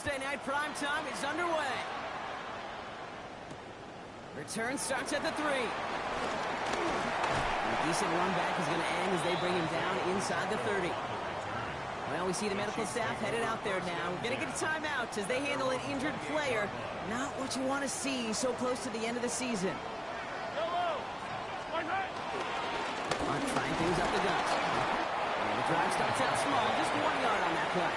Thursday night primetime is underway. Return starts at the 3. A decent run back is going to end as they bring him down inside the 30. Well, we see the medical staff headed out there now. We're going to get a timeout as they handle an injured player. Not what you want to see so close to the end of the season. Trying things up the gut. And the drive starts out small, just 1 yard on that play.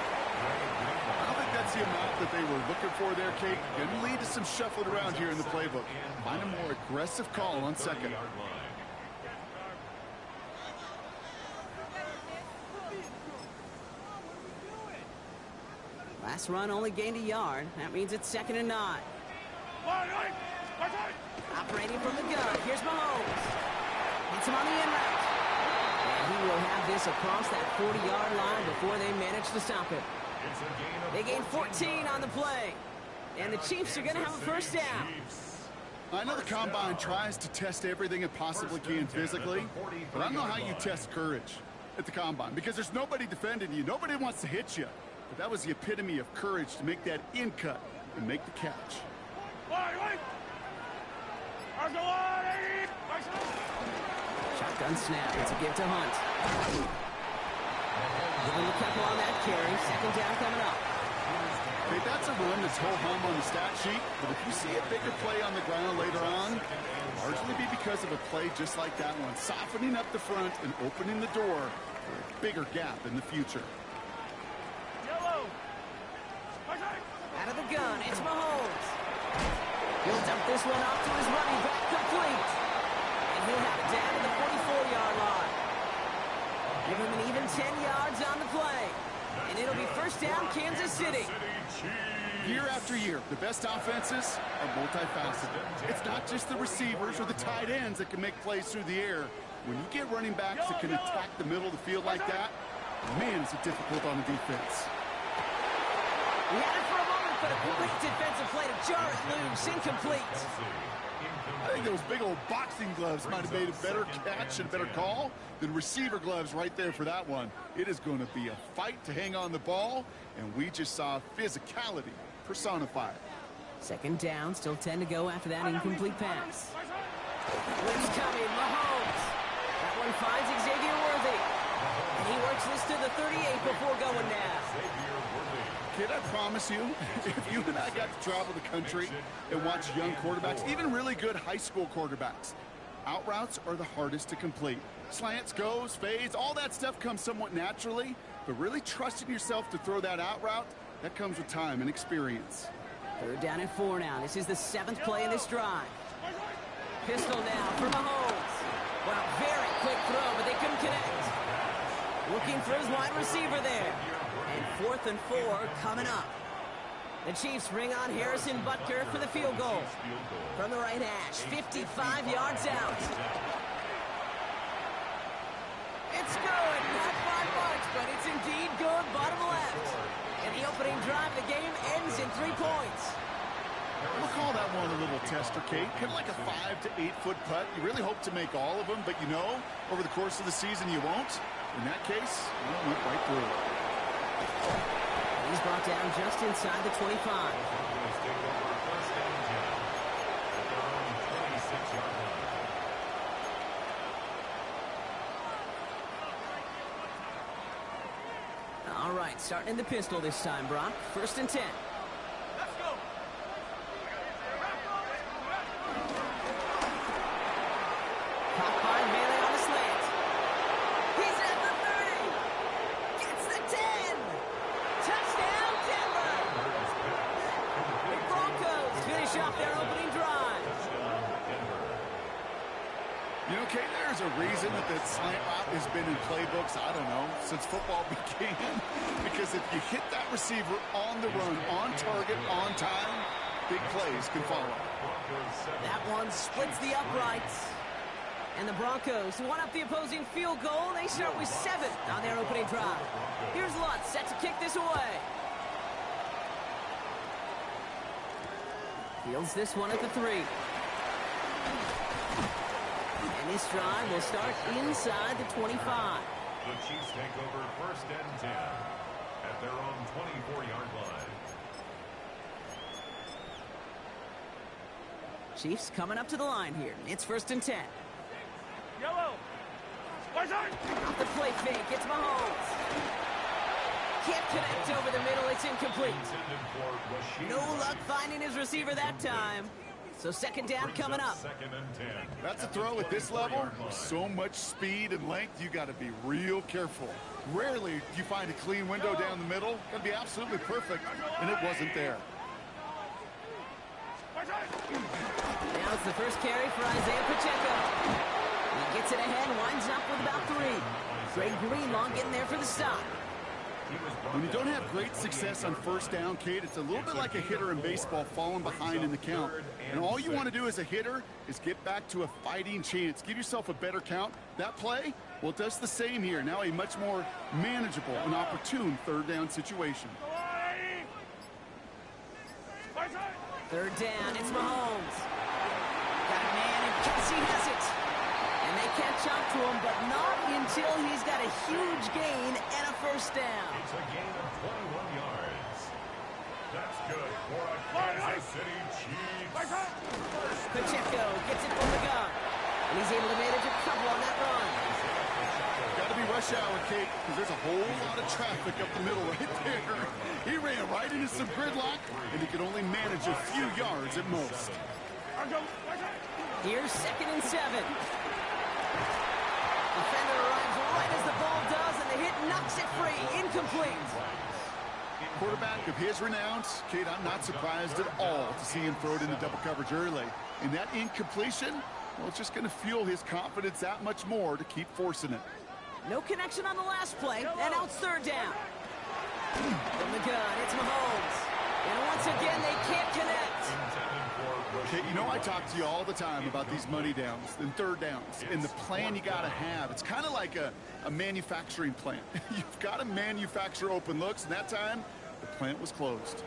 I don't think that's the amount that they were looking for there, Kate. Going to lead to some shuffling around here in the playbook. Find a more aggressive call on second. Last run only gained a yard. That means it's 2nd and 9. Operating from the gun. Here's Mahomes. Hits him on the in route. And he will have this across that 40-yard line before they manage to stop him. They gain 14 on the play. And the Chiefs are going to have a first down. I know the Combine tries to test everything it possibly can physically, but I don't know how you test courage at the Combine because there's nobody defending you. Nobody wants to hit you. But that was the epitome of courage to make that in cut and make the catch. Shotgun snap. It's a give to Hunt. Giving the couple on that carry. 2nd down coming up. Hey, that's a run that's ho-hum on the stat sheet, but if you see a bigger play on the ground later on, it'll largely be because of a play just like that one, softening up the front and opening the door for a bigger gap in the future. Out of the gun, it's Mahomes. He'll dump this one off to his running back, complete. And he'll have it down to the 44-yard line. Give him an even 10 yards on the play. And it'll be first down, Kansas City. Year after year, the best offenses are multifaceted. It's not just the receivers or the tight ends that can make plays through the air. When you get running backs that can attack the middle of the field like that, man, is it difficult on the defense. He had it for a moment, but a complete defensive play to jar it loose, incomplete. I think those big old boxing gloves might have made a better catch and a better call than receiver gloves right there for that one. It is going to be a fight to hang on the ball, and we just saw physicality personified. 2nd down, still 10 to go after that incomplete pass. Blitz coming, Mahomes. That one finds Xavier Worthy. And he works this to the 38 before going down. Kid, I promise you, if you and I got to travel the country and watch young quarterbacks, even really good high school quarterbacks, out routes are the hardest to complete. Slants, goes, fades, all that stuff comes somewhat naturally, but really trusting yourself to throw that out route, that comes with time and experience. 3rd down and 4 now. This is the 7th play in this drive. Pistol now for Mahomes. Wow, very quick throw, but they couldn't connect. Looking for his wide receiver there. And 4th and 4 coming up. The Chiefs bring on Harrison Butker for the field goal. From the right hash, 55 yards out. It's good, not by much, but it's indeed good, bottom left. And the opening drive of the game ends in 3 points. We'll call that one a little tester, Kate. Kind of like a 5 to 8 foot putt. You really hope to make all of them, but you know, over the course of the season you won't. In that case, you went right through it. He's brought down just inside the 25. All right, starting in the pistol this time, Brock. 1st and 10. Let's go. Caught by Bailey on the slant. He's at the 30. Gets the 10. Touchdown, Denver. The Broncos finish off their opening drive. You know, Kate, there's a reason that slant route has been in playbooks, I don't know, since football began. Because if you hit that receiver on the run, on target, on time, big plays can follow. That one splits the uprights. And the Broncos won up the opposing field goal. They start with 7 on their opening drive. Here's Lutz set to kick this away. Fields this one at the 3. And this drive will start inside the 25. The Chiefs take over 1st and 10 at their own 24-yard line. Chiefs coming up to the line here. It's 1st and 10. Yellow. Off the play fake, it's Mahomes. Can't connect over the middle, it's incomplete. No luck finding his receiver that time. So 2nd down coming up. That's a throw at this level. So much speed and length, you got to be real careful. Rarely do you find a clean window down the middle. Got to be absolutely perfect, and it wasn't there. Now it's the first carry for Isaiah Pacheco. He gets it ahead, winds up with about 3. Greg Greenlaw getting there for the stop. When you don't have great success on 1st down, Kate, it's a little bit like a hitter in baseball falling behind in the count. And all you want to do as a hitter is get back to a fighting chance. Give yourself a better count. That play, well, it does the same here. Now a much more manageable and opportune 3rd down situation. 3rd down, it's Mahomes. Got a man, and Kelsey has it. And they catch up to him, but not until he's got a huge gain and a 1st down. It's a gain of 21 yards. That's good for a Kansas City Chiefs. Pacheco gets it from the gun. And he's able to manage a couple on that run. Got to be rush hour, Kate, because there's a whole lot of traffic up the middle right there. He ran right into some gridlock, and he could only manage a few yards at most. Here's 2nd and 7. Defender arrives right as the ball does, and the hit knocks it free. Incomplete. Quarterback of his renown, Kate, I'm not surprised at all to see him throw it into double coverage early. And that incompletion, well, it's just going to fuel his confidence that much more to keep forcing it. No connection on the last play, and now it's 3rd down. From the gun, it's Mahomes. And once again, they can't connect. Okay, you know I talk to you all the time about these money downs and 3rd downs and the plan you got to have. It's kind of like a manufacturing plant. You've got to manufacture open looks, and that time, the plant was closed.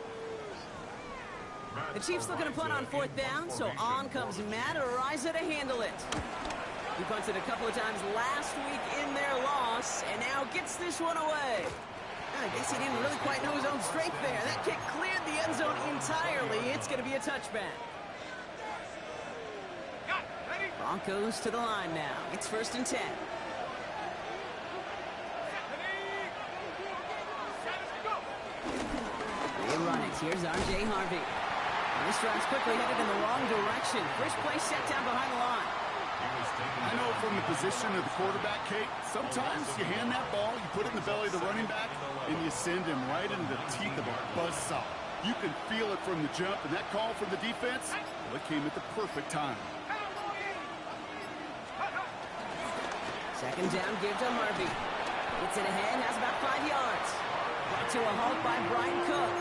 The Chiefs looking to punt on 4th down, so on comes Matt Araiza to handle it. He punted a couple of times last week in their loss, and now gets this one away. I guess he didn't really quite know his own strength there. That kick cleared the end zone entirely. It's going to be a touchback. Broncos to the line now. It's 1st and 10. They run it. Here's R.J. Harvey. This drive's quickly headed in the wrong direction. First play set down behind the line. I know from the position of the quarterback, Kate, sometimes you hand that ball, you put it in the belly of the running back, and you send him right into the teeth of a buzzsaw. You can feel it from the jump, and that call from the defense, well, it came at the perfect time. 2nd down, give to Harvey. Gets it ahead, has about 5 yards. Brought to a halt by Brian Cook.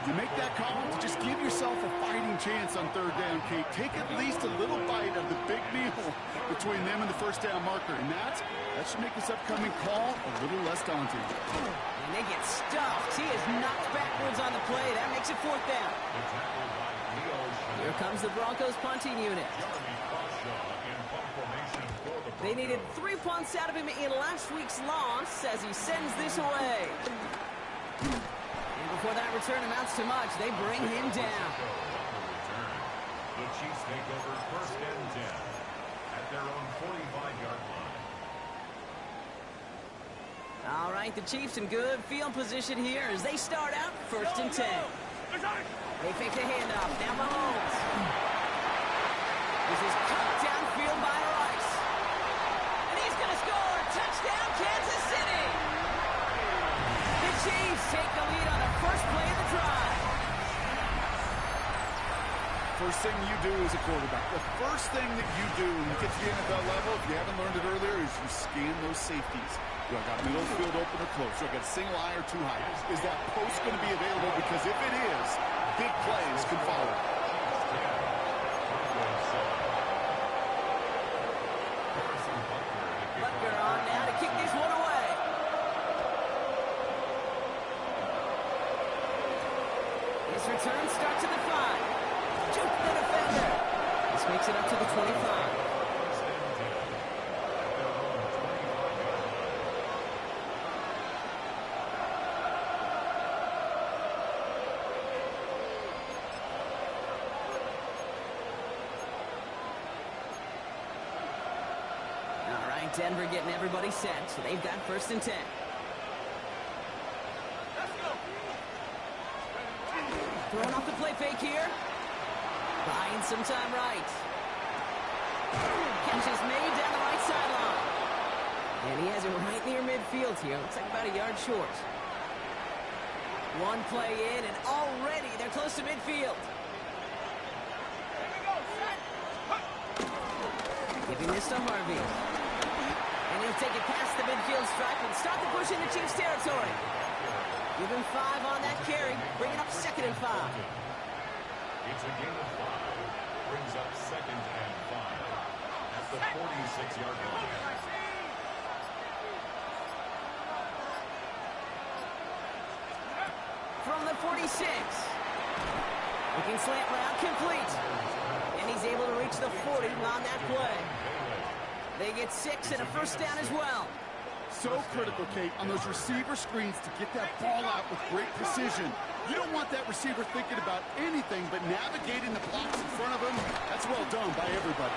You make that call to just give yourself a fighting chance on 3rd down, Kate. Take at least a little bite of the big meal between them and the 1st down marker. And that should make this upcoming call a little less daunting. And they get stuffed. He is knocked backwards on the play. That makes it 4th down. Here comes the Broncos punting unit. They needed 3 punts out of him in last week's loss as he sends this away. And before that return amounts to much, they bring him down. The Chiefs take over 1st and 10 at their own 45-yard line. All right, the Chiefs in good field position here as they start out 1st and 10. They fake the handoff. Now Mahomes. This is cut downfield by Rice. And he's going to score. Touchdown, Kansas City. The Chiefs take the lead on the first play of the drive. First thing you do as a quarterback, the first thing that you do when you get to the NFL level, if you haven't learned it earlier, is you scan those safeties. Do I got middle field open or close? Do I got single eye or too high? Is that post going to be available? Because if it is, big plays can follow. Butker on now to kick this one away. This return starts at the 5. Juke the defender. This makes it up to the 25. Denver getting everybody set, so they've got 1st and 10. Throwing off the play fake here. Buying some time right. Catch is made down the right sideline. And he has it right near midfield here. Looks like about a yard short. One play in, and already they're close to midfield. Giving this to Harvey. And he'll take it past the midfield stripe and start the push into Chiefs territory. Give him 5 on that carry. Bring it up 2nd and 5. It's a gain of 5. Brings up 2nd and 5 at the 46-yard line. From the 46. Looking slant route, complete. And he's able to reach the 40 on that play. They get 6 and a 1st down as well. So critical, Kate, on those receiver screens to get that ball out with great precision. You don't want that receiver thinking about anything but navigating the blocks in front of him. That's well done by everybody.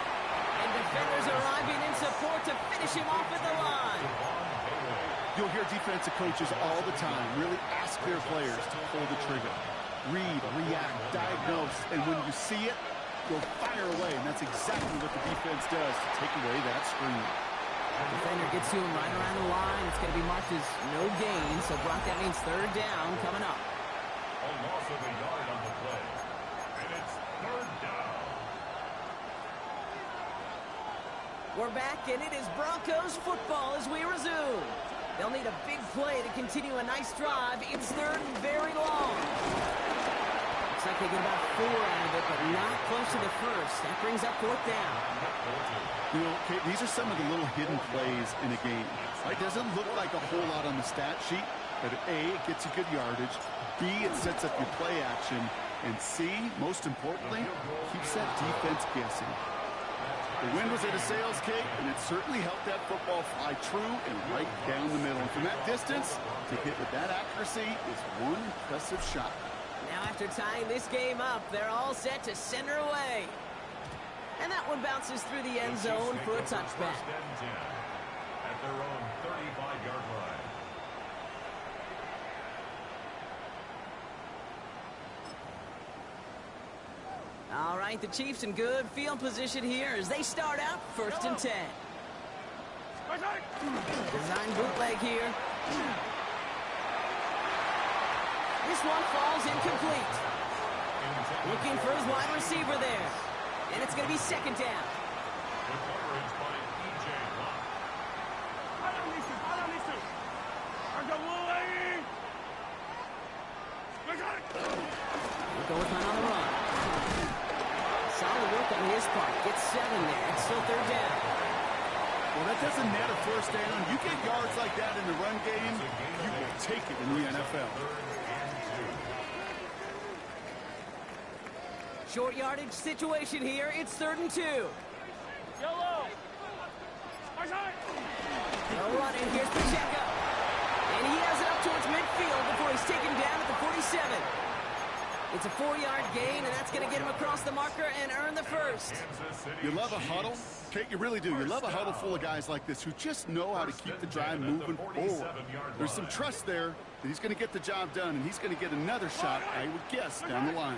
And defenders arriving in support to finish him off at the line. You'll hear defensive coaches all the time really ask their players to pull the trigger. Read, react, diagnose, and when you see it, go fire away. And that's exactly what the defense does to take away that screen. Defender gets to him right around the line. It's going to be marked as no gain, so Brock, that means 3rd down coming up. A loss of a yard on the play. And it's 3rd down. We're back, and it is Broncos football as we resume. They'll need a big play to continue a nice drive. It's 3rd and very long. Looks like they get about 4 out of it, but not close to the 1st. That brings up 4th down. You know, Kate, these are some of the little hidden plays in a game. It doesn't look like a whole lot on the stat sheet, but A, it gets you good yardage. B, it sets up your play action. And C, most importantly, keeps that defense guessing. The wind was at a sails, Kate, and it certainly helped that football fly true and right down the middle. And from that distance, to hit with that accuracy is one impressive shot. Now after tying this game up, they're all set to send her away. And that one bounces through the end zone for a touchback. 1st and 10 at their own 35-yard line. All right, the Chiefs in good field position here as they start out 1st and 10. Design bootleg here. This one falls incomplete. Looking for his wide receiver there. And it's going to be 2nd down. The coverage by E.J. Watt. We'll go with mine on the run. Solid work on his part. Gets 7 there. It's still 3rd down. Well, that doesn't net a 1st down. You get yards like that in the run game, you will take it in the NFL. Short yardage situation here. It's 3rd and 2. Yellow. No running. Here's Pacheco. And he has it up towards midfield before he's taken down at the 47. It's a 4-yard gain, and that's going to get him across the marker and earn the 1st. You love a huddle? Kate, you really do. You love a huddle full of guys like this who just know how to keep the drive moving forward. There's some trust there that he's going to get the job done, and he's going to get another shot, I would guess, down the line.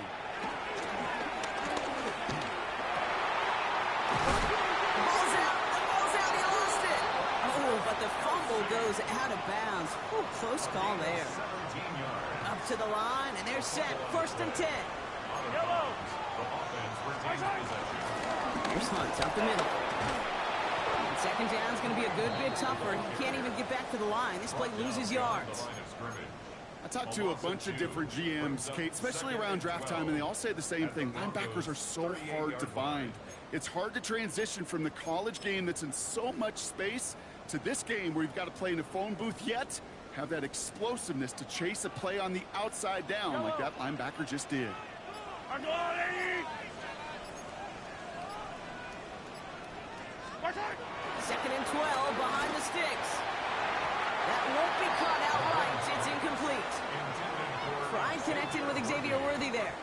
Ball's out, he lost it. Oh, but the fumble goes out of bounds. Ooh, close call there. Up to the line, and they're set. 1st and 10. Yellow. Here's Hunt up the middle. And 2nd down's going to be a good bit tougher. He can't even get back to the line. This play loses yards. I talked to a bunch of different GMs, Kate, especially around draft time, and they all say the same thing. Linebackers are so hard to find. It's hard to transition from the college game that's in so much space to this game where you've got to play in a phone booth, yet have that explosiveness to chase a play on the outside down like that linebacker just did. 2nd and 12 behind the sticks. That won't be caught outright. It's incomplete. Pride connecting with Xavier Worthy there.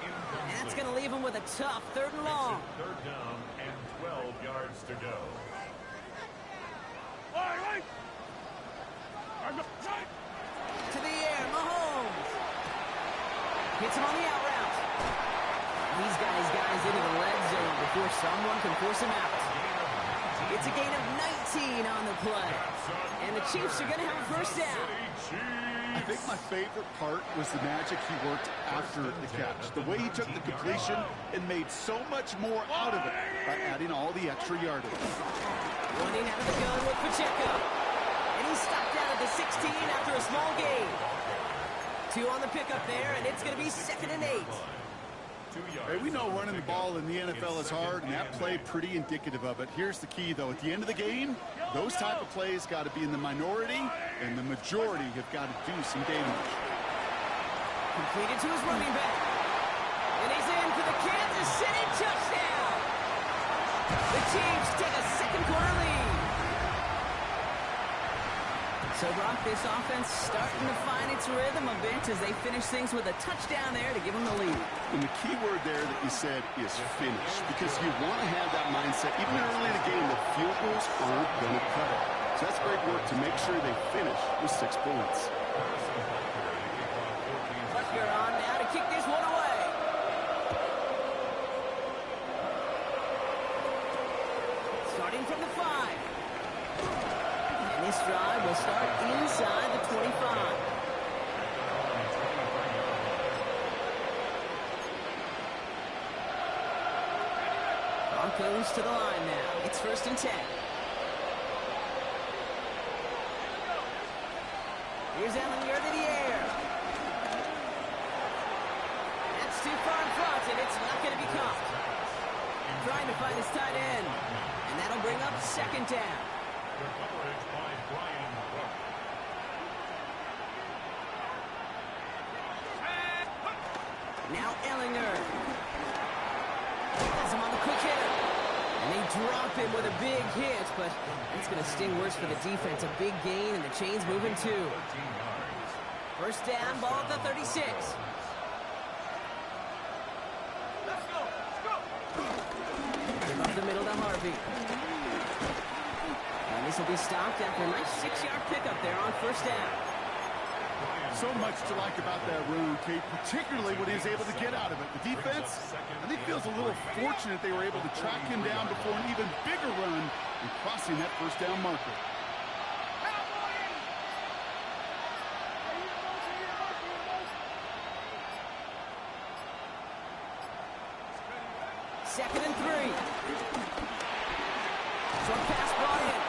And that's going to leave him with a tough 3rd and long. 3rd down and 12 yards to go. To the air, Mahomes. Hits him on the out route. These guys into the red zone before someone can force him out. It's a gain of 19 on the play. And the Chiefs are going to have a first down. I think my favorite part was the magic he worked after the catch. The way he took the completion and made so much more out of it by adding all the extra yardage. Running out of the gun with Pacheco. And he's stopped down at the 16 after a small gain. 2 on the pickup there, and it's going to be 2nd and 8. Hey, we know running the ball in the NFL is hard, and that play pretty indicative of it. Here's the key, though. At the end of the game, those type of plays got to be in the minority, and the majority have got to do some damage. Completed to his running back. And he's in for the Kansas City touchdown. The Chiefs take a second quarter lead. So, Brock, this offense starting to find its rhythm a bit as they finish things with a touchdown there to give them the lead. And the key word there that you said is finish, because you want to have that mindset, even early in the game, that field goals aren't going to cut it. So that's great work to make sure they finish with 6 points. Butker on now to kick this one away. Starting from the 5. And this drive will start inside the 25. Broncos to the line now. It's 1st and 10. Here's Ellinger to the air. That's too far in front, and it's not going to be caught. Trying to find his tight end. And that'll bring up 2nd down. Now Ellinger. Has him on the quick hitter. And they drop him with a big hit, but it's going to sting worse for the defense. A big gain, and the chain's moving too. 1st down, ball at the 36. Give up the middle to Harvey. And this will be stopped after a nice 6-yard pickup there on 1st down. So much to like about that run, Kate, particularly what he was able to get out of it. The defense, I think, feels a little fortunate they were able to track him down before an even bigger run and crossing that 1st down marker. Second and 3. Short pass brought in.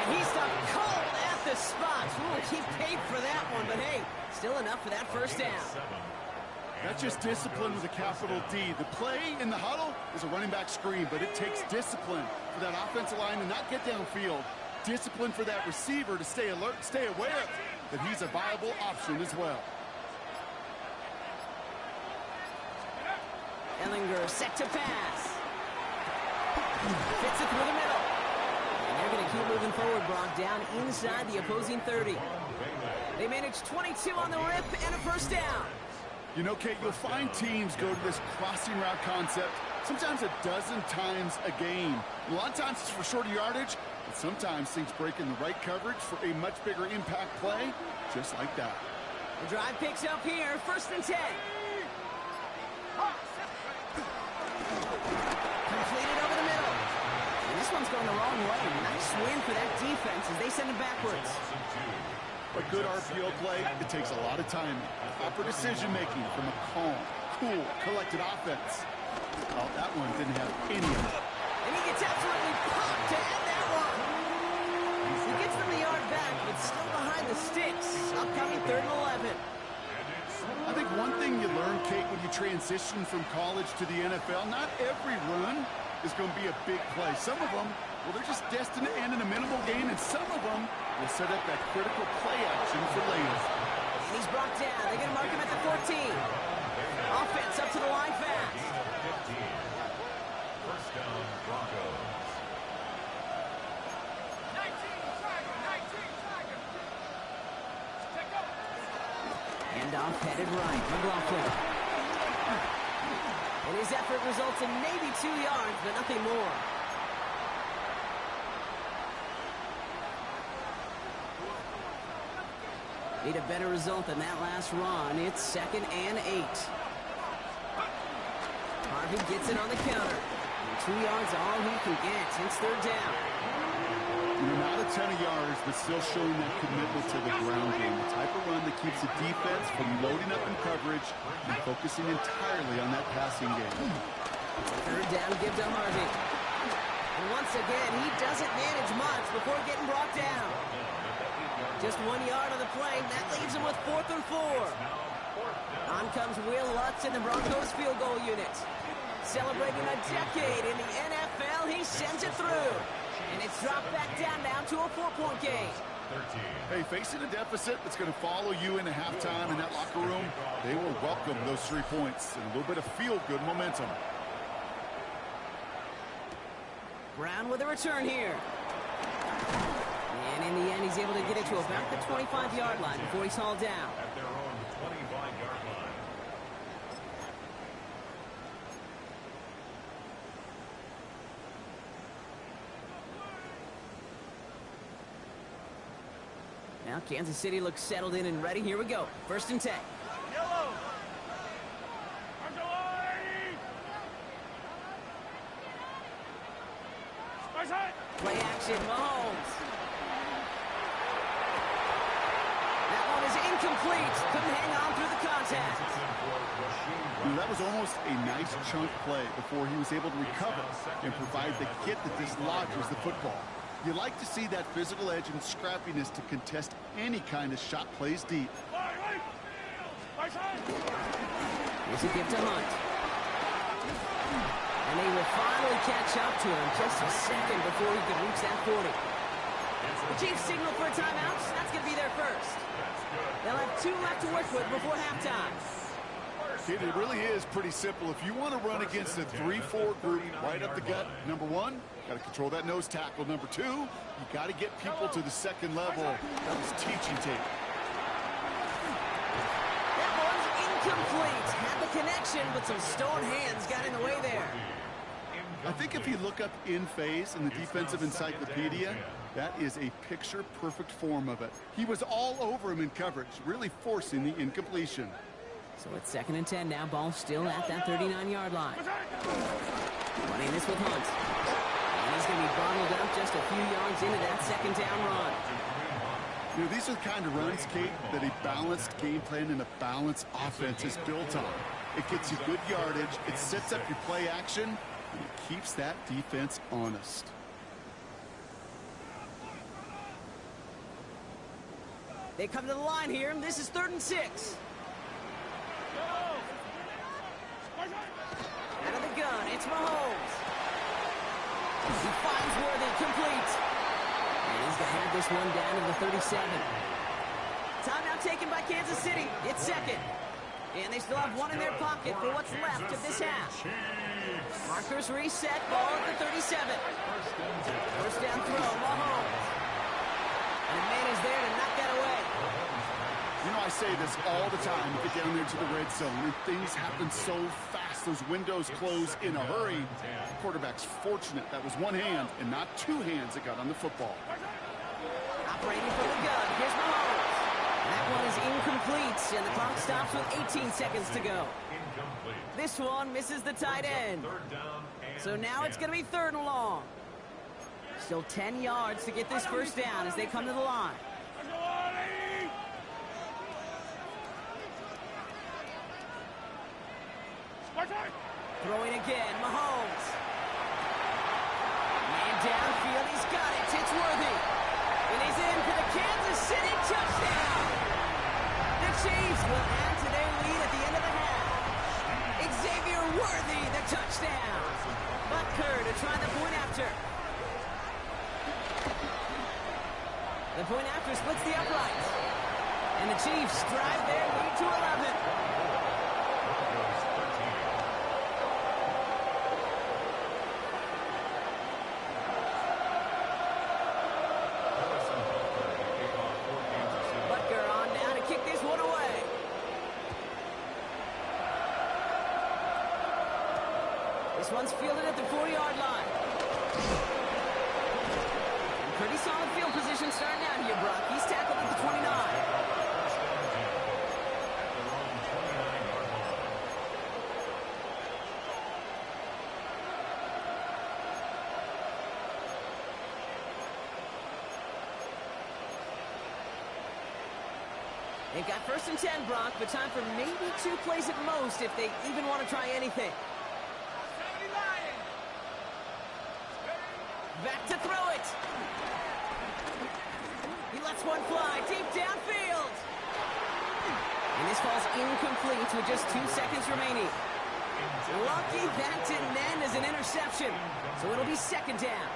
And he's stopped cold at the spot. Ooh, he paid for that one, but hey, still enough for that 1st down. That's just discipline with a capital D. The play in the huddle is a running back screen, but it takes discipline for that offensive line to not get downfield. Discipline for that receiver to stay alert, stay aware that he's a viable option as well. Ellinger set to pass. Fits it through the middle. And they're going to keep moving forward, Brock, down inside the opposing 30. They managed 22 on the rip and a 1st down. You know, Kate, you'll find teams go to this crossing route concept sometimes a dozen times a game. A lot of times it's for shorter yardage, but sometimes things break in the right coverage for a much bigger impact play, just like that. The drive picks up here, 1st and 10. Completed over the middle. And this one's going the wrong way. Nice win for that defense as they send it backwards. A good RPO play, it takes a lot of time. Proper decision-making from a calm, cool, collected offense. Oh, that one didn't have any of it. And he gets absolutely popped to end that one. He gets them the yard back, but still behind the sticks. Upcoming 3rd and 11. I think one thing you learn, Kate, when you transition from college to the NFL, not every run is going to be a big play. Some of them, well, they're just destined to end in a minimal gain, and some of them will set up that critical play action for later. And he's brought down. They're going to mark him at the 14. Offense up to the line fast. 15. 1st down, Broncos. 19. Handoff headed right. McLaughlin. And his effort results in maybe 2 yards, but nothing more. Need a better result than that last run. It's 2nd and 8. Harvey gets it on the counter. And 2 yards all he can get. It's 3rd down. Not a ton of yards, but still showing that commitment to the ground game. The type of run that keeps the defense from loading up in coverage and focusing entirely on that passing game. 3rd down, give to Harvey. And once again, he doesn't manage much before getting brought down. Just 1 yard on the play. That leaves him with 4th and 4. On comes Will Lutz in the Broncos field goal unit. Celebrating a decade in the NFL, he sends it through. And it's dropped back down now to a 4-point game. Hey, facing a deficit that's going to follow you into halftime in that locker room, they will welcome those 3 points and a little bit of feel-good momentum. Brown with a return here. And in the end, he's able to get it to about the 25-yard line before he's hauled down. At their own 25-yard line. Now Kansas City looks settled in and ready. Here we go. 1st and 10. Yellow. Play action, Mahomes. That one is incomplete. Couldn't hang on through the contact. That was almost a nice chunk play before he was able to recover and provide the hit that dislodges the football. You like to see that physical edge and scrappiness to contest any kind of shot plays deep. Here's a gift to Hunt. And they will finally catch up to him just a second before he can reach that 40. The Chiefs signal for a timeout. That's going to be their first. They'll have 2 left to work with before halftime. It really is pretty simple. If you want to run against a 3-4 group right up the gut, number 1, got to control that nose tackle. Number 2, you got to get people to the second level. That was teaching tape. That one's incomplete. Had the connection, but some stone hands got in the way there. I think if you look up in phase in the defensive encyclopedia, that is a picture-perfect form of it. He was all over him in coverage, really forcing the incompletion. So it's 2nd and 10 now. Ball still at that 39-yard line. Running this with Hunt. And he's going to be bottled up just a few yards into that 2nd down run. You know, these are the kind of runs, Kate, that a balanced game plan and a balanced offense is built on. It gets you good yardage, it sets up your play action, and it keeps that defense honest. They come to the line here. This is 3rd and 6. Out of the gun, it's Mahomes. He finds Worthy, complete. And he's going to have this one down to the 37. Timeout taken by Kansas City. It's 2nd. And they still have 1 in their pocket for what's left of this half. Markers reset, ball at the 37. First down throw, Mahomes. And the man is there to knock that away. You know, I say this all the time. You get down there to the red zone, and things happen so fast. Those windows close in a hurry. The quarterback's fortunate that was 1 hand and not 2 hands that got on the football. Operating from the gun. Here's Mahomes. That one is incomplete, and the clock stops with 18 seconds to go. This one misses the tight end. So now it's going to be 3rd and long. Still 10 yards to get this first down as they come to the line. Throwing again, Mahomes. Man downfield, he's got it. It's Worthy. And he's in for the Kansas City touchdown. The Chiefs will add to their lead at the end of the half. Xavier Worthy, the touchdown. Butker to try the point after. The point after splits the uprights. And the Chiefs drive their lead to 11. This one's fielded at the 4-yard line. And pretty solid field position starting out here, Brock. He's tackled at the 29. They've got 1st and 10, Brock, but time for maybe 2 plays at most if they even want to try anything. Back to throw it. He lets one fly deep downfield. And this falls incomplete with just 2 seconds remaining. Lucky that didn't end as an interception. So it'll be 2nd down.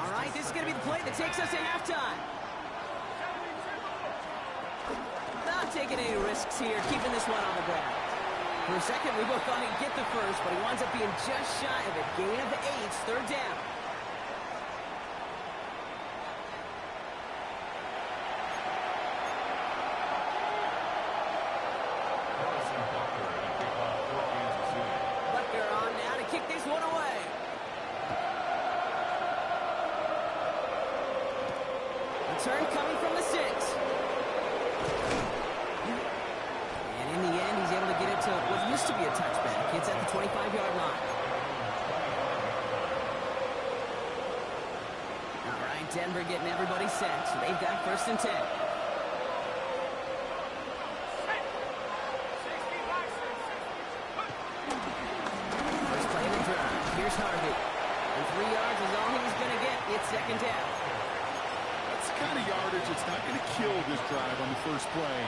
All right, this is going to be the play that takes us to halftime. Not taking any risks here, keeping this one on the ground. For a second, we both thought he'd get the first, but he winds up being just shy of it. Gain of 8, 3rd down. Butker on now to kick this one away. Return coming from the 6. And in the end, he's able to get it to what used to be a touchback. It's at the 25-yard line. All right, Denver getting everybody set. So they've got 1st and 10. First play of the drive. Here's Harvey. And 3 yards is all he's going to get. It's 2nd down. That's the kind of yardage that's not going to kill this drive on the first play,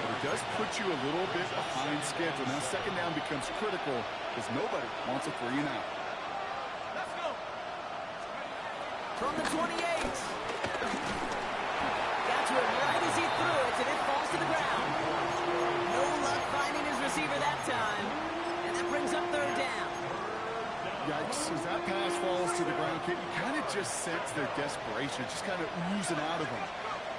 but it does put you a little bit behind schedule. Now 2nd down becomes critical because nobody wants a 3 and out. Let's go. From the 28. Got to it right as he threw it, and it falls to the ground. No luck finding his receiver that time, and that brings up 3rd down. Yikes, as that pass falls to the ground, kid, you kind of just sense their desperation, just kind of oozing out of them.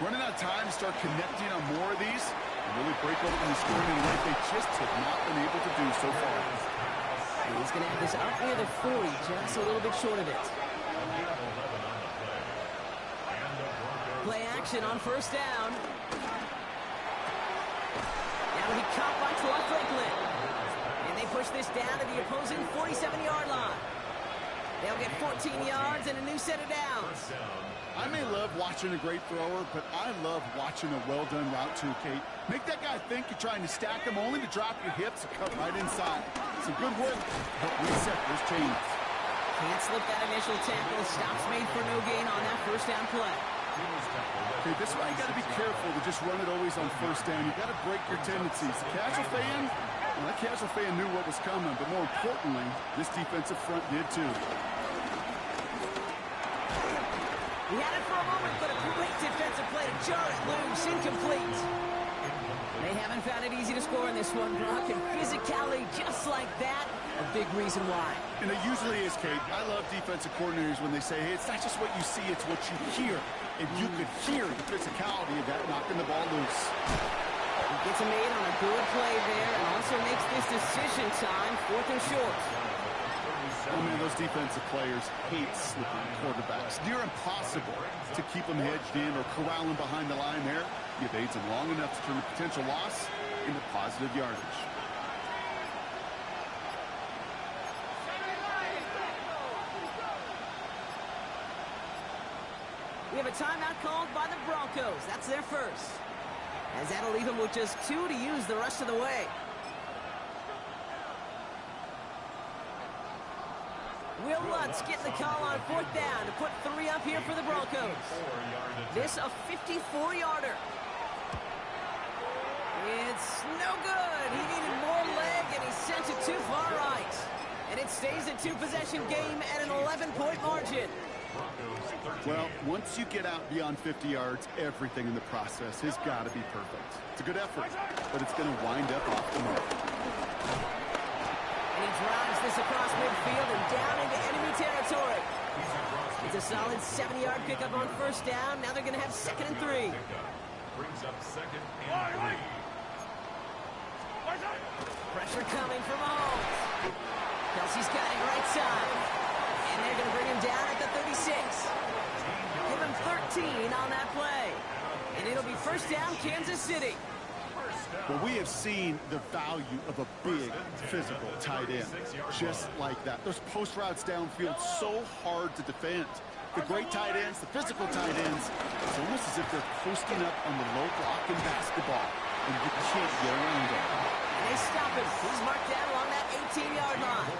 Running out of time to start connecting on more of these and really break open the scoring in a way they just have not been able to do so far. He's going to have this up near the 40, just a little bit short of it. Play action on 1st down. Now to be caught by Claude Franklin. And they push this down to the opposing 47-yard line. They'll get 14 yards and a new set of downs. I may love watching a great thrower, but I love watching a well-done route too, Kate. Make that guy think you're trying to stack him only to drop your hips and cut right inside. Some good work, but reset those chains. Can't slip that initial tackle. Stops made for no gain on that 1st down play. Okay, this is why you got to be careful to just run it always on 1st down. You got to break your tendencies. The casual fan, well, that casual fan knew what was coming, but more importantly, this defensive front did too. He had it for a moment, but a great defensive play to jar it loose, incomplete. They haven't found it easy to score in this one, Brock, and physicality just like that, a big reason why. And it usually is, Kate. I love defensive coordinators when they say, hey, it's not just what you see, it's what you hear. And you could hear the physicality of that knocking the ball loose. He gets it made on a good play there and also makes this decision time 4th and short. Oh, man, those defensive players hate slipping quarterbacks. Near impossible to keep them hedged in or corral them behind the line there. You've aids them long enough to turn a potential loss into positive yardage. We have a timeout called by the Broncos. That's their first. As that'll leave them with just 2 to use the rest of the way. Will Lutz getting the call on 4th down to put 3 up here for the Broncos. This a 54-yarder. It's no good. He needed more leg, and he sent it too far right. And it stays a 2-possession game at an 11-point margin. Well, once you get out beyond 50 yards, everything in the process has got to be perfect. It's a good effort, but it's going to wind up off the mark. And he drives this across midfield and down into enemy territory. It's a solid 70-yard pickup on 1st down. Now they're going to have 2nd and 3. Brings up 2nd and 3. Pressure coming from Mahomes. Kelsey's cutting right side. And they're going to bring him down at the 36. Give him 13 on that play. And it'll be 1st down, Kansas City. Well, we have seen the value of a big, physical tight end. Just like that. Those post routes downfield, so hard to defend. The great tight ends, the physical tight ends, it's almost as if they're posting up on the low block in basketball. and you can't get around him. And they stop him. He's marked down along that 18-yard line.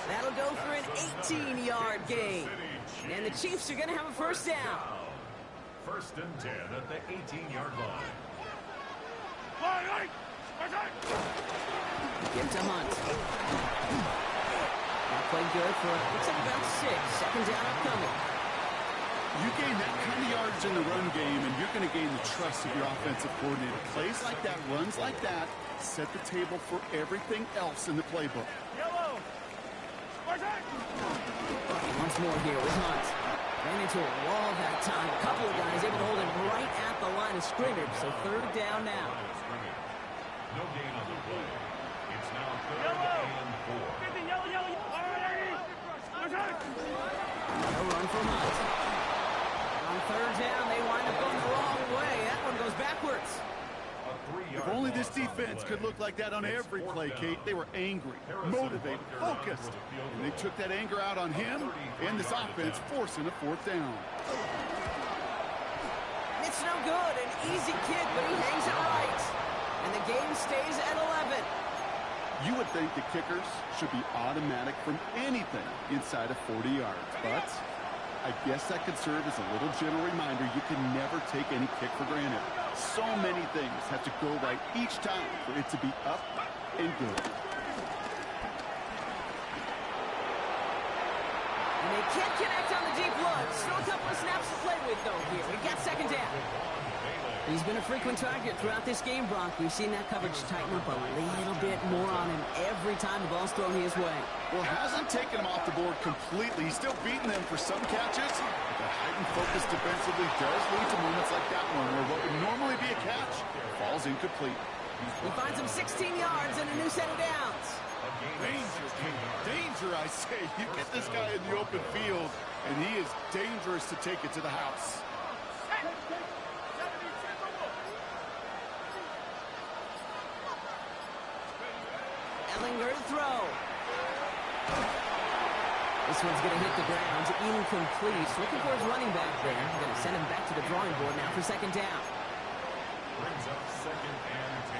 That'll go for an 18-yard gain. And the Chiefs are going to have a first down. First and 10 at the 18-yard line. Give to Hunt. That played good for, looks like about 6. Second down upcoming. You gain that kind of yardage in the run game, and you're going to gain the trust of your offensive coordinator. Plays like that, runs like that, set the table for everything else in the playbook. Yellow. Once more here with Hunt. Ran into a wall that time. A couple of guys able to hold him right at the line of scrimmage. So third down now. No gain on the play. It's now third and 4. No run for Hunt. On third down, they wind up going the wrong way. That one goes backwards. If only this defense could look like that on every play, Kate. They were angry, motivated, focused. And they took that anger out on him and this offense, forcing a fourth down. It's no good. An easy kick, but he hangs it right. And the game stays at 11. You would think the kickers should be automatic from anything inside of 40 yards. But I guess that could serve as a little gentle reminder you can never take any kick for granted. So many things have to go right each time for it to be up and good. And they can't connect on the deep look. Still a couple of snaps to play with, though, here. We've got second down. He's been a frequent target throughout this game, Bronk. We've seen that coverage tighten up a little bit more on him every time the ball's thrown his way. Well, hasn't taken him off the board completely. He's still beating them for some catches. But the heightened focus defensively does lead to moments like that one where what would normally be a catch falls incomplete. He finds him 16 yards and a new set of downs. Danger, King. Danger, I say. You get this guy in the open field, and he is dangerous to take it to the house. Ellinger to throw. This one's going to hit the ground. Incomplete. Looking for his running back there. Going to send him back to the drawing board now for second down. Brings up second and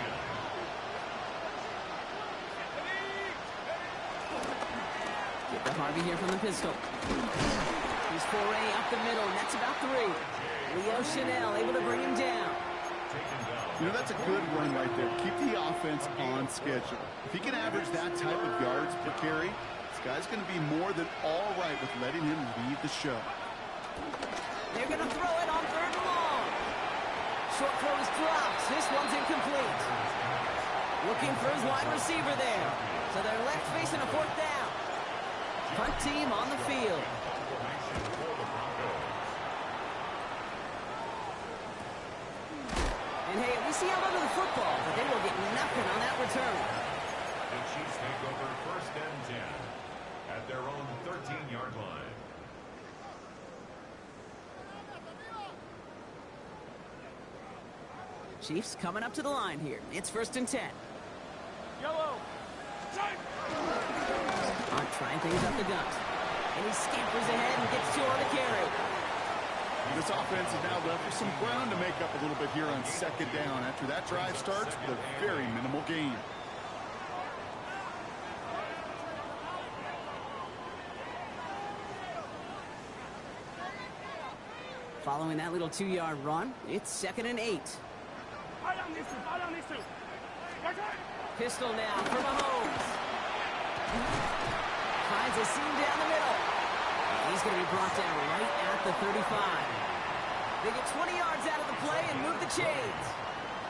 10. Get to Harvey here from the pistol. He's foray up the middle. And that's about 3. Leo Chanel able to bring him down. You know, that's a good run right there. Keep the offense on schedule. If he can average that type of yards per carry, this guy's going to be more than all right with letting him lead the show. They're going to throw it on third and long. Short throw is dropped. This one's incomplete. Looking for his wide receiver there. So they're left facing a fourth down. Punt team on the field. And hey, at least he held onto the football, but they will get nothing on that return. The Chiefs take over first and 10 at their own 13-yard line. Chiefs coming up to the line here. It's first and 10. Yellow. Hunt trying things up the gut. And he scampers ahead and gets 2 on the carry. This offense is now left with some ground to make up a little bit here on second down after that drive starts with a very minimal gain. Following that little 2-yard run, it's second and 8. Pistol now for Mahomes. Finds a seam down the middle. He's going to be brought down right at the 35. They get 20 yards out of the play and move the chains.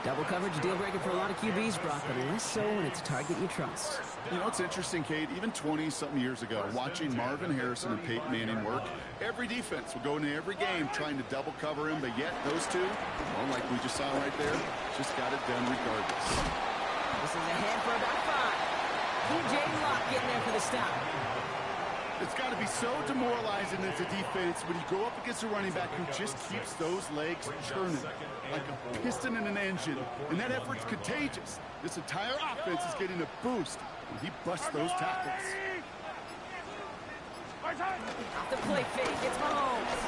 Double coverage, deal breaker for a lot of QBs, Brock, but less so when it's a target you trust. You know, it's interesting, Kate, even 20-something years ago, watching Marvin Harrison and Peyton Manning work, every defense would go into every game trying to double cover him, but yet those two, well, like we just saw right there, just got it done regardless. This is ahead for about 5. P.J. Locke getting there for the stop. It's got to be so demoralizing as a defense when you go up against a running back who just keeps those legs churning like a piston in an engine. And that effort's contagious. This entire offense is getting a boost when he busts those tackles. Off the play fake, it's Mahomes.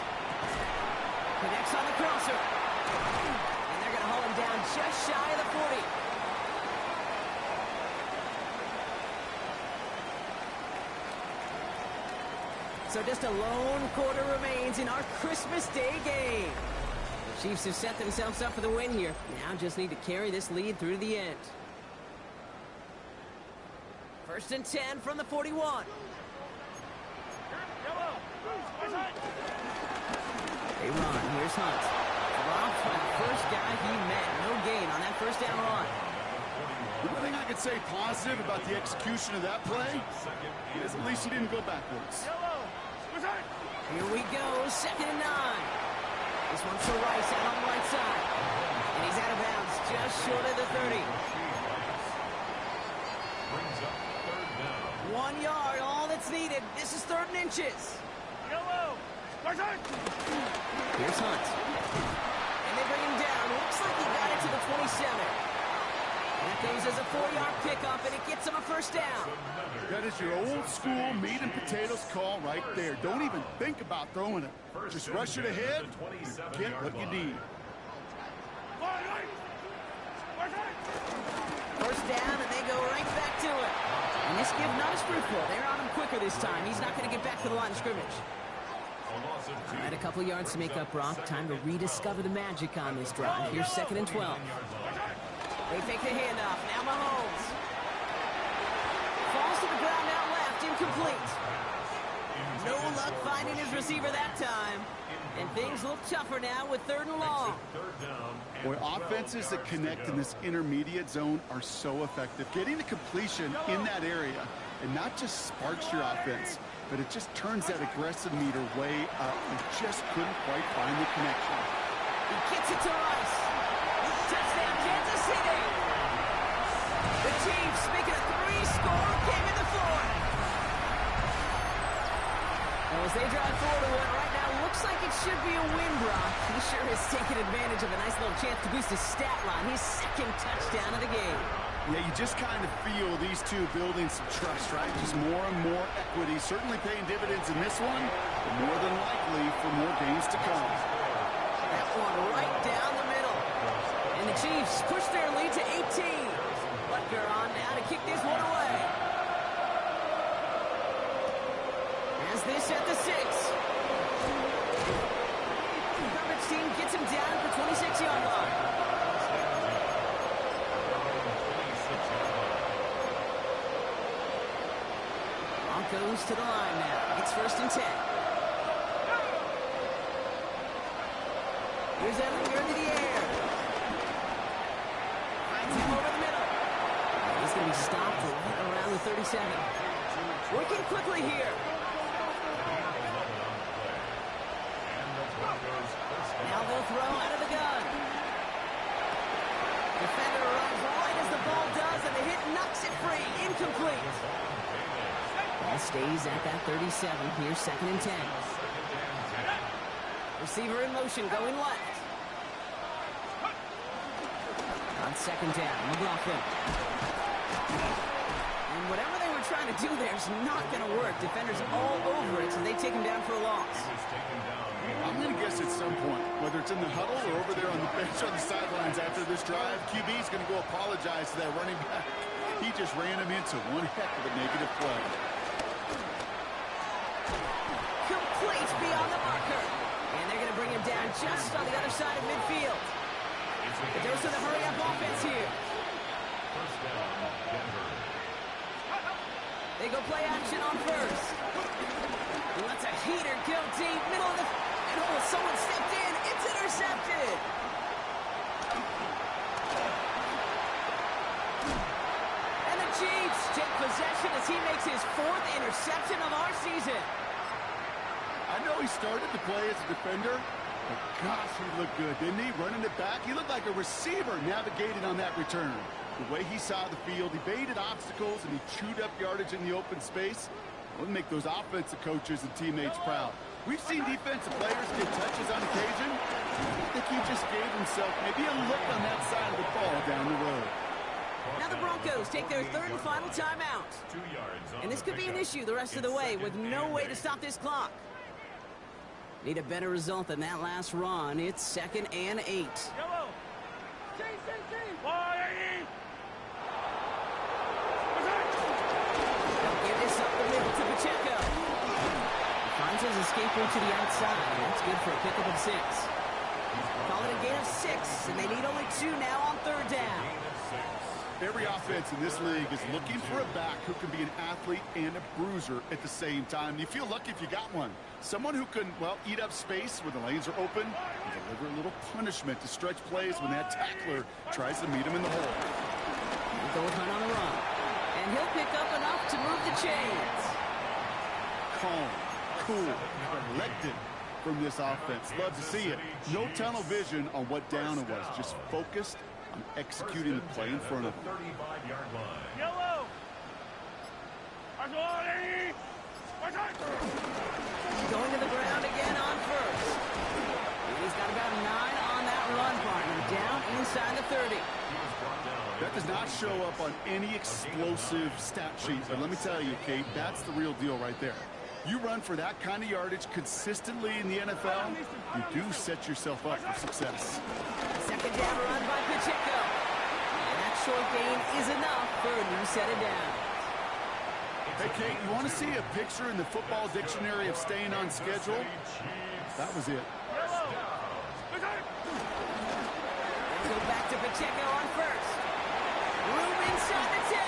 Connects on the crosser. And they're going to haul him down just shy of the 40. So just a lone quarter remains in our Christmas Day game. The Chiefs have set themselves up for the win here. Now just need to carry this lead through to the end. 1st and 10 from the 41. They run. Here's Hunt. Dropped by the first guy he met. No gain on that first down run. The one thing I could say positive about the execution of that play is at least he didn't go backwards. Here we go. 2nd and 9. This one's for Rice out on the right side. And he's out of bounds just short of the 30. Brings up 3rd down. 1 yard, all that's needed. This is 3rd and inches. Here's Hunt. And they bring him down. Looks like he got it to the 27. That goes as a 4-yard pickup, and it gets him a 1st down. That is your old school meat and potatoes call right there. Don't even think about throwing it. Just rush it ahead, get what you need. 1st down, and they go right back to it. And this give not as fruitful. They're on him quicker this time. He's not going to get back to the line of scrimmage. All right, a couple yards to make up, Brock. Time to rediscover the magic on this drive. Here's 2nd and 12. They take the handoff. Now Mahomes. Falls to the ground out left. Incomplete. No luck finding his receiver that time. And things look tougher now with 3rd and long. Boy, offenses that connect in this intermediate zone are so effective. Getting the completion in that area, and not just sparks your offense, but it just turns that aggressive meter way up. And just couldn't quite find the connection. He gets it to Rice. Touchdown, Kansas City. The Chiefs making a 3-score game in the 4th. Well, as they drive forward to what right now looks like it should be a win, Brock. He sure has taken advantage of a nice little chance to boost his stat line. His 2nd touchdown of the game. Yeah, you just kind of feel these two building some trust, right? Just more and more equity. Certainly paying dividends in this one, but more than likely for more games to come. That one right down the middle. And the Chiefs push their lead to 18. Butker on now to kick this one away. As this at the 6. Herbert's team gets him down at the 26-yard line. Broncos to the line now. It's 1st and 10. Here's Ellinger into the air. Finds him over the middle. He's going to be stopped right around the 37. Working quickly here. Now they'll throw out of the gun. Defender runs right as the ball does, and the hit knocks it free. Incomplete. Ball stays at that 37. Here's 2nd and 10. Receiver in motion, going left. On 2nd down, McLaughlin. And whatever they were trying to do there is not going to work. Defenders all over it, so they take him down for a loss. I'm going to guess at some point, whether it's in the huddle or over there on the bench on the sidelines after this drive, QB's going to go apologize to that running back. He just ran him into one heck of a negative play. Complete beyond the marker. And they're going to bring him down just on the other side of midfield. The dose of the hurry-up offense here. 1st down, Denver. They go play action on 1st. He lets a heater go deep, middle of the... And oh, someone stepped in. It's intercepted. And the Chiefs take possession as he makes his 4th interception of our season. I know he started to play as a defender, but gosh, he looked good, didn't he? Running it back, he looked like a receiver navigating on that return. The way he saw the field, he baited obstacles, and he chewed up yardage in the open space. It would make those offensive coaches and teammates proud. We've seen defensive players get touches on occasion. I think he just gave himself maybe a look on that side of the ball down the road. Now the Broncos take their 3rd and final timeout. 2 yards on And this could be an issue the rest of the way with no way to stop this clock. Need a better result than that last run. It's 2nd and 8. They'll give this up the middle to Pacheco. He finds his escape route to the outside, and that's good for a pickup of 6. Call it a gain of 6, and they need only 2 now on 3rd down. Every offense in this league is looking for a back who can be an athlete and a bruiser at the same time. You feel lucky if you got one. Someone who can, well, eat up space when the lanes are open and deliver a little punishment to stretch plays when that tackler tries to meet him in the hole. Goal hunt on the run. And he'll pick up enough to move the chains. Calm, cool, collected from this offense. Love to see it. No tunnel vision on what down it was. Just focused on executing the play in front of him. 35-yard line. Yellow. Going to the ground again on 1st. And he's got about 9 on that run, partner. Down inside the 30. That does not show up on any explosive stat sheet, but let me tell you, Kate, that's the real deal right there. You run for that kind of yardage consistently in the NFL, you do set yourself up for success. 2nd down run by Pacheco. And that short gain is enough for a new set of downs. Hey, Kate, you want to see a picture in the football dictionary of staying on schedule? That was it. Go back to Pacheco on 1st. Room inside the 10.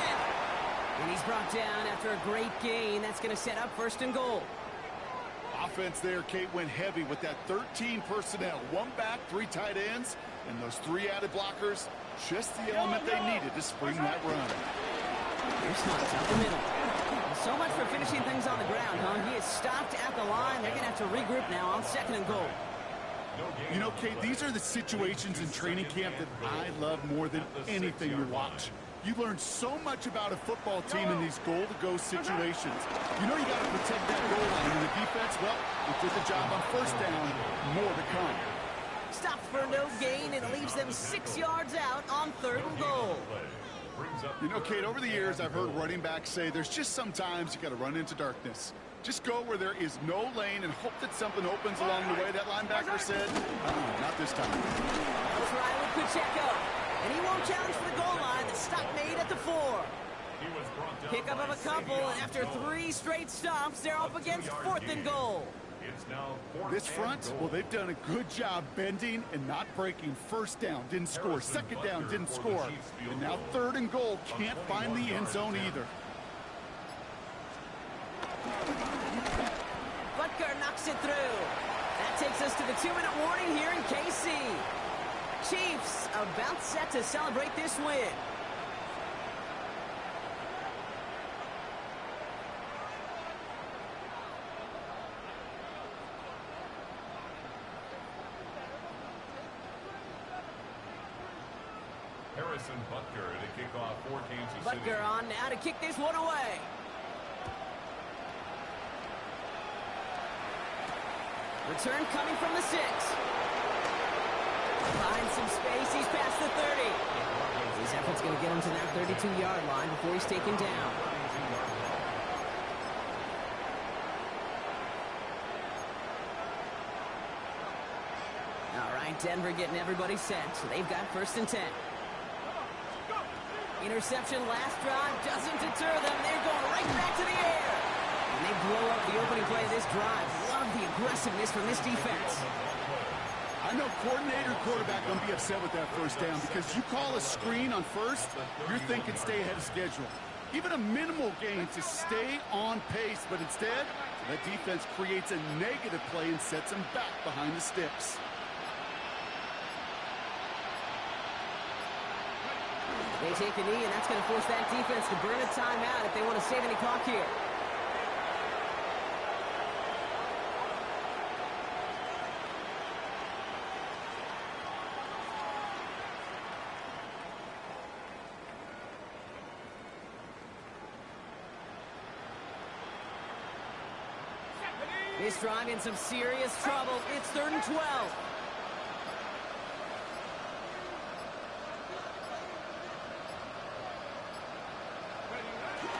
And he's brought down after a great gain. That's going to set up 1st and goal. Offense there, Kate, went heavy with that 13 personnel. 1 back, 3 tight ends, and those 3 added blockers. Just the element they needed to spring that run. Here's Hunt up the middle. So much for finishing things on the ground, huh? He is stopped at the line. They're going to have to regroup now on 2nd and goal. You know, Kate, these are the situations in training camp that I love more than anything you watch. You learn so much about a football team in these goal-to-go situations. You know you got to protect that goal line, and the defense, well, they did the job on 1st down. More to come. Stopped for no gain, and leaves them 6 yards out on 3rd and goal. You know, Kate, over the years, I've heard running backs say there's just sometimes you got to run into darkness. Just go where there is no lane and hope that something opens along the way. That linebacker said, not this time. Let's ride with Pacheco. And he won't challenge for the goal line. The stop made at the 4. Pickup of a couple, and after 3 straight stops, they're up against 4th and goal. This front, well, they've done a good job bending and not breaking. 1st down, didn't score. 2nd down, didn't score. And now 3rd and goal, can't find the end zone either. Butker knocks it through. That takes us to the 2-minute warning here in KC. Chiefs about set to celebrate this win. Harrison Butker to kick off for Kansas City. Butker on now to kick this one away. Return coming from the 6. Finds some space. He's past the 30. His effort's going to get him to that 32-yard line before he's taken down. All right, Denver getting everybody set. So they've got 1st and 10. Interception last drive doesn't deter them. They're going right back to the air. And they blow up the opening play of this drive. Love the aggressiveness from this defense. I know coordinator and quarterback going to be upset with that 1st down because you call a screen on 1st, you're thinking stay ahead of schedule. Even a minimal gain to stay on pace, but instead, that defense creates a negative play and sets them back behind the sticks. They take a knee, and that's going to force that defense to burn a timeout if they want to save any clock here. This drive in some serious trouble. It's 3rd and 12.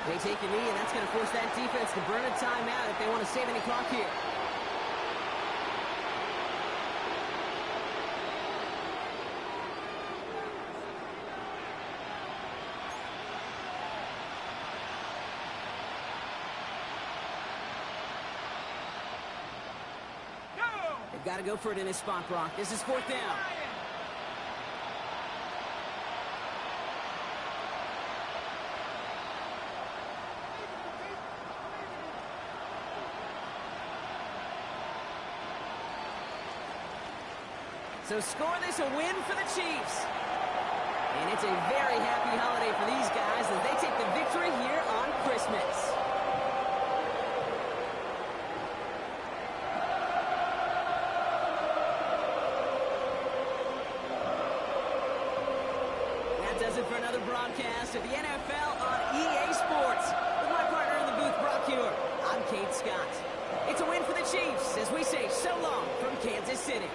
They take a knee, and that's going to force that defense to burn a timeout if they want to save any clock here. got to go for it in this spot, Brock. This is 4th down. So score this a win for the Chiefs. And it's a very happy holiday for these guys as they take the victory here on Christmas. That does it for another broadcast of the NFL on EA Sports. With my partner in the booth, Brock Huer, I'm Kate Scott. It's a win for the Chiefs as we say so long from Kansas City.